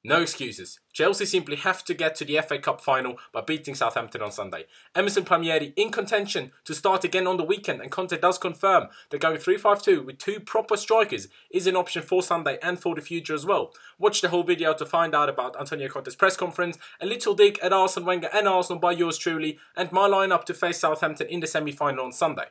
No excuses. Chelsea simply have to get to the FA Cup final by beating Southampton on Sunday. Emerson Palmieri in contention to start again on the weekend, and Conte does confirm that going 3-5-2 with two proper strikers is an option for Sunday and for the future as well. Watch the whole video to find out about Antonio Conte's press conference, a little dig at Arsene Wenger and Arsenal by yours truly, and my lineup to face Southampton in the semi-final on Sunday.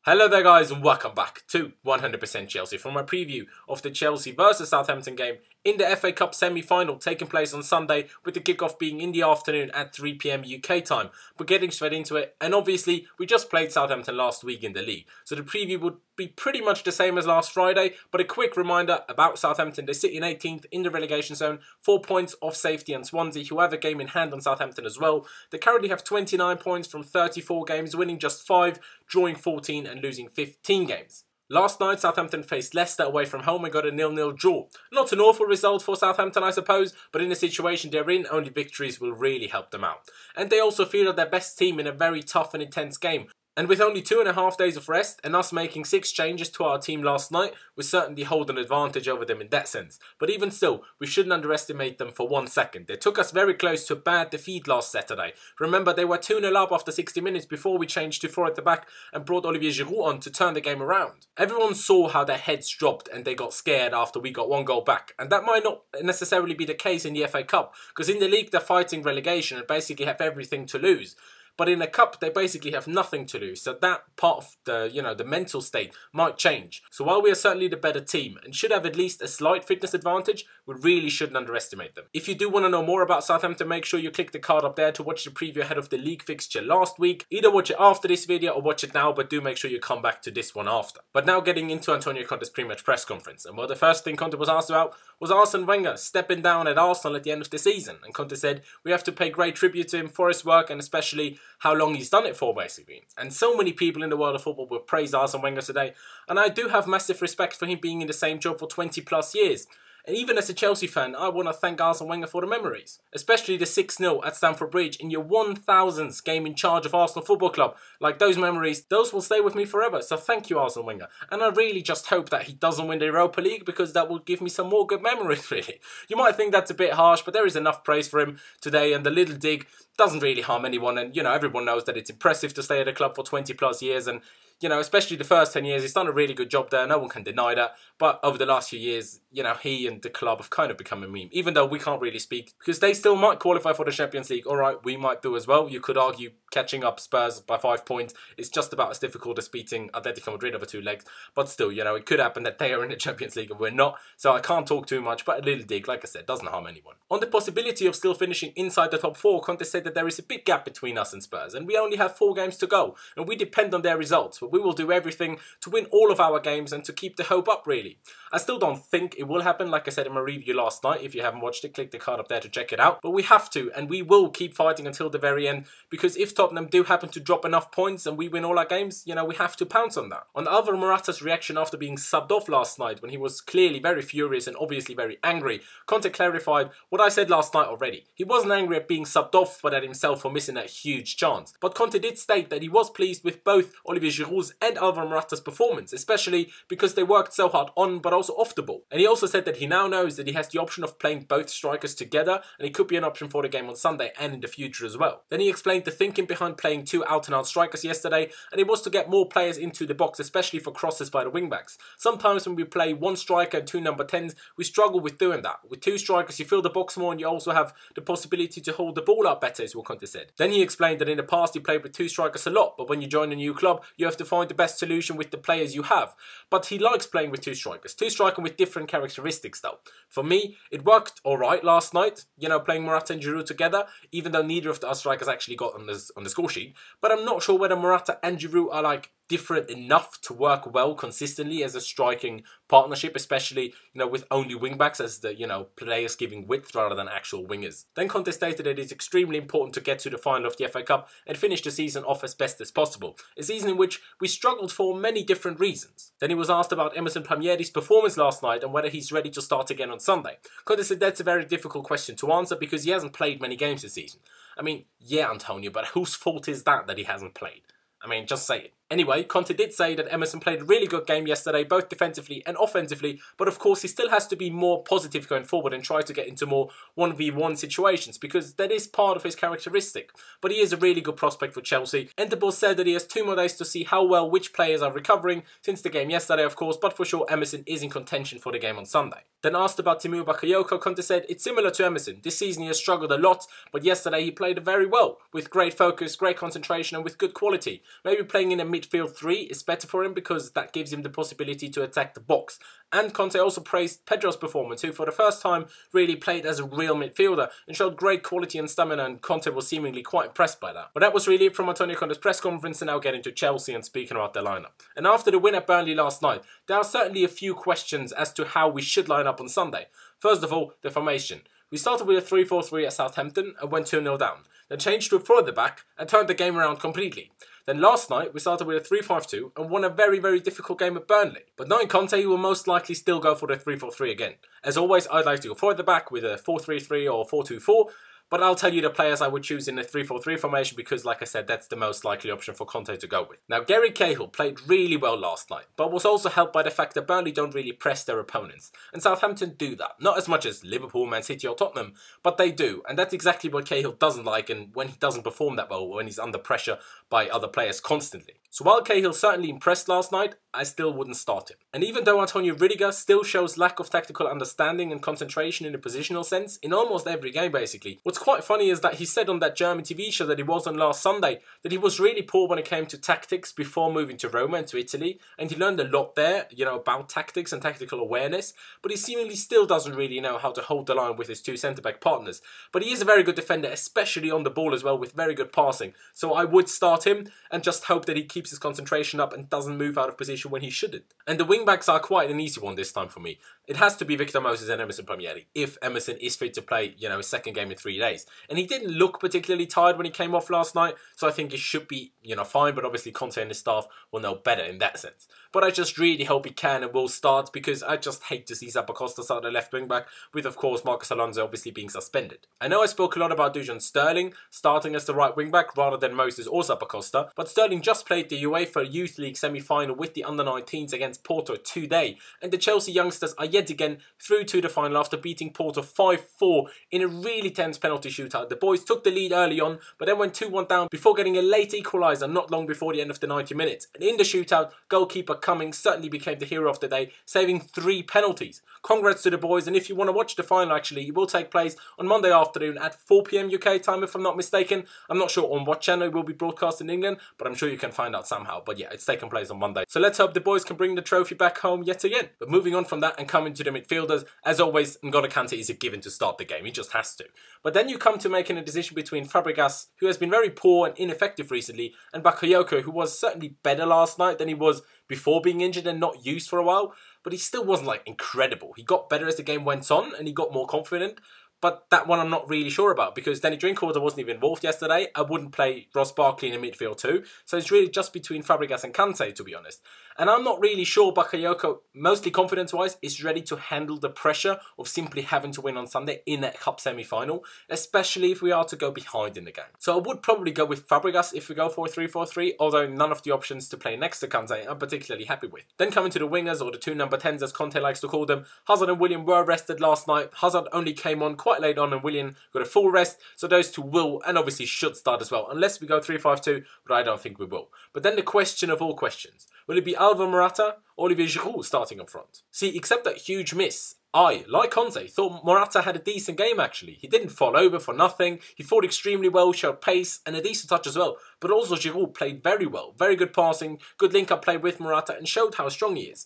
Hello there guys and welcome back to 100% Chelsea for my preview of the Chelsea vs Southampton game in the FA Cup semi-final taking place on Sunday, with the kickoff being in the afternoon at 3 PM UK time. But getting straight into it, and obviously we just played Southampton last week in the league, so the preview would be pretty much the same as last Friday, but a quick reminder about Southampton. They sit in 18th in the relegation zone, 4 points off Safety and Swansea, who have a game in hand on Southampton as well. They currently have 29 points from 34 games, winning just 5, drawing 14 and losing 15 games. Last night, Southampton faced Leicester away from home and got a 0-0 draw. Not an awful result for Southampton, I suppose, but in the situation they're in, only victories will really help them out. And they also feel their best team in a very tough and intense game. And with only 2.5 days of rest and us making 6 changes to our team last night, we certainly hold an advantage over them in that sense. But even still, we shouldn't underestimate them for 1 second. They took us very close to a bad defeat last Saturday. Remember, they were 2-0 up after 60 minutes before we changed to 4 at the back and brought Olivier Giroud on to turn the game around. Everyone saw how their heads dropped and they got scared after we got 1 goal back. And that might not necessarily be the case in the FA Cup, because in the league they're fighting relegation and basically have everything to lose. But in a cup, they basically have nothing to lose. So that part of the mental state might change. So while we are certainly the better team and should have at least a slight fitness advantage, we really shouldn't underestimate them. If you do want to know more about Southampton, make sure you click the card up there to watch the preview ahead of the league fixture last week. Either watch it after this video or watch it now, but do make sure you come back to this one after. But now getting into Antonio Conte's pre-match press conference. And well, the first thing Conte was asked about was Arsene Wenger stepping down at Arsenal at the end of the season. And Conte said, we have to pay great tribute to him for his work and especially how long he's done it for, basically. And so many people in the world of football will praise Arsene Wenger today, and I do have massive respect for him being in the same job for 20 plus years. And even as a Chelsea fan, I want to thank Arsene Wenger for the memories. Especially the 6-0 at Stamford Bridge in your 1000th game in charge of Arsenal Football Club. Like those memories, those will stay with me forever. So thank you, Arsene Wenger. And I really just hope that he doesn't win the Europa League, because that will give me some more good memories, really. You might think that's a bit harsh, but there is enough praise for him today, and the little dig doesn't really harm anyone. And, everyone knows that it's impressive to stay at a club for 20 plus years, and especially the first 10 years, he's done a really good job there. No one can deny that. But over the last few years, he and the club have kind of become a meme. Even though we can't really speak, because they still might qualify for the Champions League. All right, we might do as well. You could argue catching up Spurs by 5 points is just about as difficult as beating Atletico Madrid over 2 legs. But still, it could happen that they are in the Champions League and we're not. So I can't talk too much, but a little dig, like I said, doesn't harm anyone. On the possibility of still finishing inside the top 4, Conte said that there is a big gap between us and Spurs, and we only have 4 games to go, and we depend on their results. But we will do everything to win all of our games and to keep the hope up, really. I still don't think it will happen, like I said in my review last night. If you haven't watched it, click the card up there to check it out. But we have to, and we will keep fighting until the very end, because if Tottenham do happen to drop enough points and we win all our games, we have to pounce on that. On Alvaro Morata's reaction after being subbed off last night, when he was clearly very furious and obviously very angry, Conte clarified what I said last night already. He wasn't angry at being subbed off, but at himself for missing that huge chance. But Conte did state that he was pleased with both Olivier Giroud's and Alvaro Morata's performance, especially because they worked so hard on but also off the ball. And he also said that he now knows that he has the option of playing both strikers together, and it could be an option for the game on Sunday and in the future as well. Then he explained the thinking behind playing 2 out-and-out strikers yesterday, and it was to get more players into the box, especially for crosses by the wingbacks. Sometimes when we play 1 striker and 2 number 10s, we struggle with doing that. With 2 strikers, you fill the box more and you also have the possibility to hold the ball up better, is what Conte said. Then he explained that in the past he played with 2 strikers a lot, but when you join a new club, you have to find the best solution with the players you have. But he likes playing with 2 strikers. 2 strikers with different characteristics though. For me, it worked alright last night, playing Morata and Giroud together, even though neither of the strikers actually got on the score sheet. But I'm not sure whether Morata and Giroud are different enough to work well consistently as a striking partnership, especially, with only wingbacks as the, players giving width rather than actual wingers. Then Conte stated that it's extremely important to get to the final of the FA Cup and finish the season off as best as possible. A season in which we struggled for many different reasons. Then he was asked about Emerson Palmieri's performance last night and whether he's ready to start again on Sunday. Conte said that's a very difficult question to answer because he hasn't played many games this season. I mean, yeah, Antonio, but whose fault is that he hasn't played? I mean, just say it. Anyway, Conte did say that Emerson played a really good game yesterday, both defensively and offensively, but of course he still has to be more positive going forward and try to get into more 1v1 situations, because that is part of his characteristic. But he is a really good prospect for Chelsea, and the boss said that he has 2 more days to see how well which players are recovering since the game yesterday, of course, but for sure Emerson is in contention for the game on Sunday. Then asked about Timur Bakayoko, Conte said it's similar to Emerson. This season he has struggled a lot, but yesterday he played very well, with great focus, great concentration and with good quality. Maybe playing in a midfield 3 is better for him because that gives him the possibility to attack the box. And Conte also praised Pedro's performance, who for the first time really played as a real midfielder and showed great quality and stamina, and Conte was seemingly quite impressed by that. But that was really it from Antonio Conte's press conference, and now getting to Chelsea and speaking about their lineup. And after the win at Burnley last night, there are certainly a few questions as to how we should line up on Sunday. First of all, the formation. We started with a 3-4-3 at Southampton and went 2-0 down, then changed to a 4 at the back and turned the game around completely. Then last night we started with a 3-5-2 and won a very difficult game at Burnley. But knowing Conte, he will most likely still go for the 3-4-3 again. As always, I'd like to go 4 at the back with a 4-3-3 or 4-2-4. But I'll tell you the players I would choose in the 3-4-3 formation because, like I said, that's the most likely option for Conte to go with. Now, Gary Cahill played really well last night, but was also helped by the fact that Burnley don't really press their opponents. And Southampton do that. Not as much as Liverpool, Man City or Tottenham, but they do. And that's exactly what Cahill doesn't like, and when he doesn't perform that well, when he's under pressure by other players constantly. So while Cahill certainly impressed last night, I still wouldn't start him. And even though Antonio Rudiger still shows lack of tactical understanding and concentration in a positional sense, in almost every game basically, what's quite funny is that he said on that German TV show that he was on last Sunday that he was really poor when it came to tactics before moving to Roma and to Italy, and he learned a lot there, about tactics and tactical awareness, but he seemingly still doesn't really know how to hold the line with his 2 centre-back partners. But he is a very good defender, especially on the ball as well, with very good passing. So I would start him and just hope that he keeps his concentration up and doesn't move out of position when he shouldn't. And the wing-backs are quite an easy one this time for me. It has to be Victor Moses and Emerson Palmieri, if Emerson is fit to play, his second game in 3 days. And he didn't look particularly tired when he came off last night, so I think he should be, fine, but obviously Conte and his staff will know better in that sense. But I just really hope he can and will start, because I just hate to see Zappacosta start the left wing-back, with of course Marcos Alonso obviously being suspended. I know I spoke a lot about Dusan Sterling starting as the right wing-back rather than Moses or Zappacosta, but Sterling just played the UEFA Youth League semi-final with the under-19s against Porto today, and the Chelsea youngsters are yet again through to the final after beating Porto 5-4 in a really tense penalty shootout. The boys took the lead early on, but then went 2-1 down before getting a late equaliser not long before the end of the 90 minutes. And in the shootout, goalkeeper Cummings certainly became the hero of the day, saving 3 penalties. Congrats to the boys, and if you want to watch the final, actually, it will take place on Monday afternoon at 4 PM UK time, if I'm not mistaken. I'm not sure on what channel it will be broadcast in England, but I'm sure you can find out somehow. But yeah, it's taking place on Monday. So let's hope the boys can bring the trophy back home yet again. But moving on from that and coming to the midfielders, as always, N'Golo Kante is a given to start the game. He just has to. But then you come to making a decision between Fabregas, who has been very poor and ineffective recently, and Bakayoko, who was certainly better last night than he was before being injured and not used for a while, but he still wasn't incredible. He got better as the game went on and he got more confident. But that one I'm not really sure about, because Danny Drinkwater wasn't even involved yesterday. I wouldn't play Ross Barkley in the midfield too. So it's really just between Fabregas and Kante, to be honest. And I'm not really sure Bakayoko, mostly confidence-wise, is ready to handle the pressure of simply having to win on Sunday in a cup semi-final, especially if we are to go behind in the game. So I would probably go with Fabregas if we go for a 3-4-3, although none of the options to play next to Kante I'm particularly happy with. Then coming to the wingers, or the 2 number 10s as Conte likes to call them, Hazard and Willian were rested last night. Hazard only came on quite late on and Willian got a full rest, so those 2 will and obviously should start as well, unless we go 3-5-2, but I don't think we will. But then the question of all questions, will it be Alvaro Morata or Olivier Giroud starting up front? See, except that huge miss, I, like Conte, thought Morata had a decent game actually. He didn't fall over for nothing, he fought extremely well, showed pace and a decent touch as well, but also Giroud played very well, very good passing, good link-up play with Morata and showed how strong he is.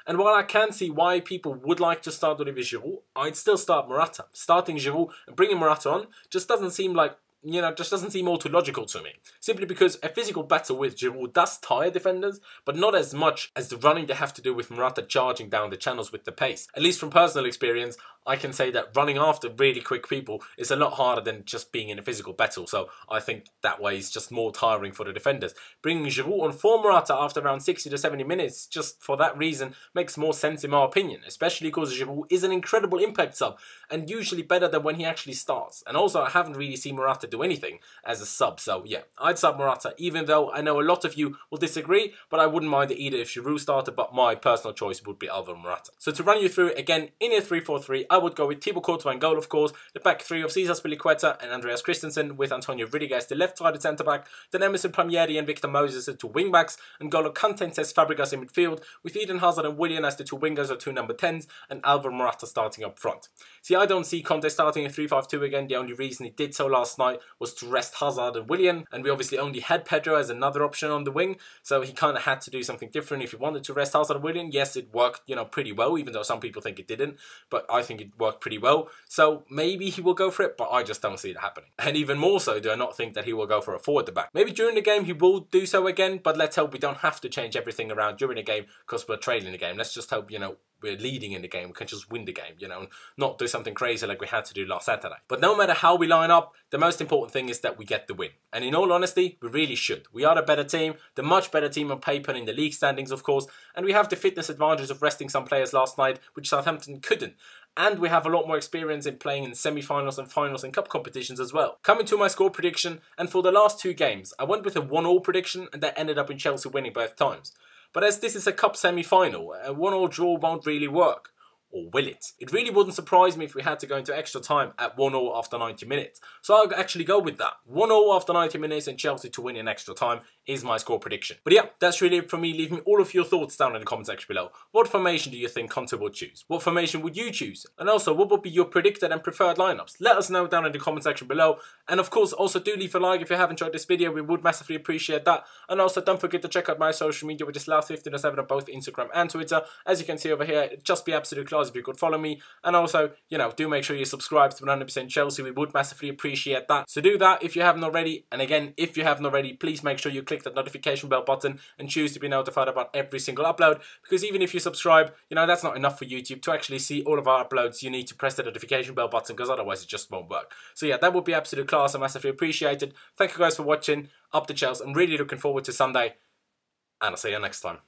And while I can see why people would like to start Olivier Giroud, I'd still start Morata. Starting Giroud and bringing Morata on just doesn't seem like, just doesn't seem all too logical to me. Simply because a physical battle with Giroud does tire defenders, but not as much as the running they have to do with Morata charging down the channels with the pace. At least from personal experience, I can say that running after really quick people is a lot harder than just being in a physical battle. So I think that way is just more tiring for the defenders. Bringing Giroud on for Morata after around 60 to 70 minutes, just for that reason, makes more sense in my opinion. Especially because Giroud is an incredible impact sub and usually better than when he actually starts. And also I haven't really seen Morata do anything as a sub. So yeah, I'd sub Morata, even though I know a lot of you will disagree, but I wouldn't mind it either if Giroud started, but my personal choice would be Morata. So to run you through it again, in a 3-4-3, I would go with Thibaut Courtois in goal, of course, the back three of Cesar Spilicueta and Andreas Christensen, with Antonio Rudiger as the left-sided centre-back, then Emerson Palmieri and Victor Moses as the two wing-backs, and N'Golo Kante and Cesc Fabregas in midfield, with Eden Hazard and Willian as the two wingers or two number 10s, and Alvaro Morata starting up front. See, I don't see Conte starting a 3-5-2 again. The only reason he did so last night was to rest Hazard and Willian, and we obviously only had Pedro as another option on the wing, so he kind of had to do something different if he wanted to rest Hazard and Willian. Yes, it worked, pretty well, even though some people think it didn't, but I think it worked pretty well. So maybe he will go for it, but I just don't see it happening. And even more so do I not think that he will go for a forward at the back. Maybe during the game he will do so again, but let's hope we don't have to change everything around during the game because we're trailing the game. Let's just hope, we're leading in the game, we can just win the game, and not do something crazy like we had to do last Saturday. But no matter how we line up, the most important thing is that we get the win. And in all honesty, we really should. We are the better team, the much better team on paper in the league standings, of course, and we have the fitness advantage of resting some players last night, which Southampton couldn't. And we have a lot more experience in playing in semi-finals and finals and cup competitions as well. Coming to my score prediction, and for the last two games, I went with a 1-1 prediction, and that ended up in Chelsea winning both times. But as this is a cup semi-final, a 1-1 draw won't really work. Or will it? It really wouldn't surprise me if we had to go into extra time at 1-1 after 90 minutes. So I'll actually go with that. 1-1 after 90 minutes and Chelsea to win in extra time is my score prediction. But yeah, that's really it from me. Leave me all of your thoughts down in the comment section below. What formation do you think Conte would choose? What formation would you choose? And also, what would be your predicted and preferred lineups? Let us know down in the comment section below. And of course, also do leave a like if you have enjoyed this video. We would massively appreciate that. And also, don't forget to check out my social media, which is Loud1507 on both Instagram and Twitter. As you can see over here, it'd just be absolute class if you could follow me. And also, do make sure you subscribe to 100% Chelsea. We would massively appreciate that. So do that if you haven't already. And again, if you haven't already, please make sure you click that notification bell button and choose to be notified about every single upload. Because even if you subscribe, that's not enough for YouTube. To actually see all of our uploads, you need to press the notification bell button because otherwise it just won't work. So yeah, that would be absolute class and massively appreciated. Thank you guys for watching. Up the Chelsea. I'm really looking forward to Sunday. And I'll see you next time.